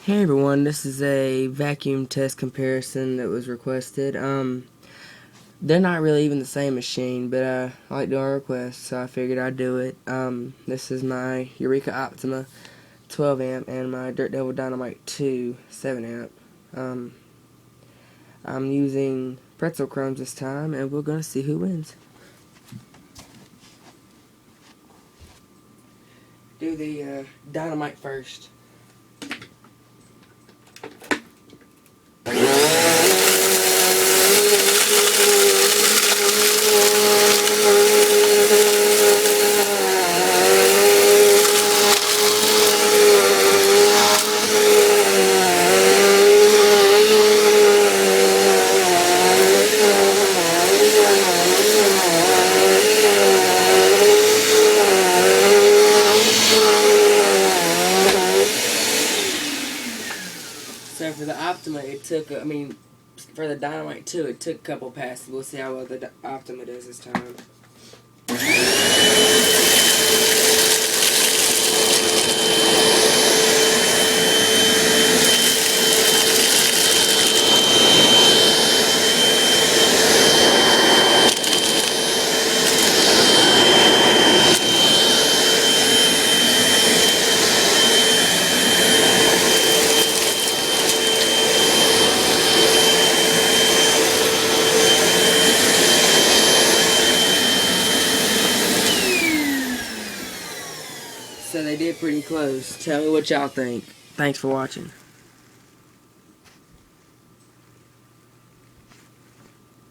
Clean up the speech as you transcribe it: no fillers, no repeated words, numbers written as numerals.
Hey everyone, this is a vacuum test comparison that was requested. They're not really even the same machine, but I like doing requests, so I figured I'd do it. This is my Eureka Optima 12 amp and my Dirtdevil Dynamite 2 7 amp. I'm using pretzel crumbs this time, and we're gonna see who wins. Do the Dynamite first. So for the Optima, it took, for the Dynamite 2, it took a couple passes. We'll see how well the Optima does this time. So they did pretty close. Tell me what y'all think. Thanks for watching.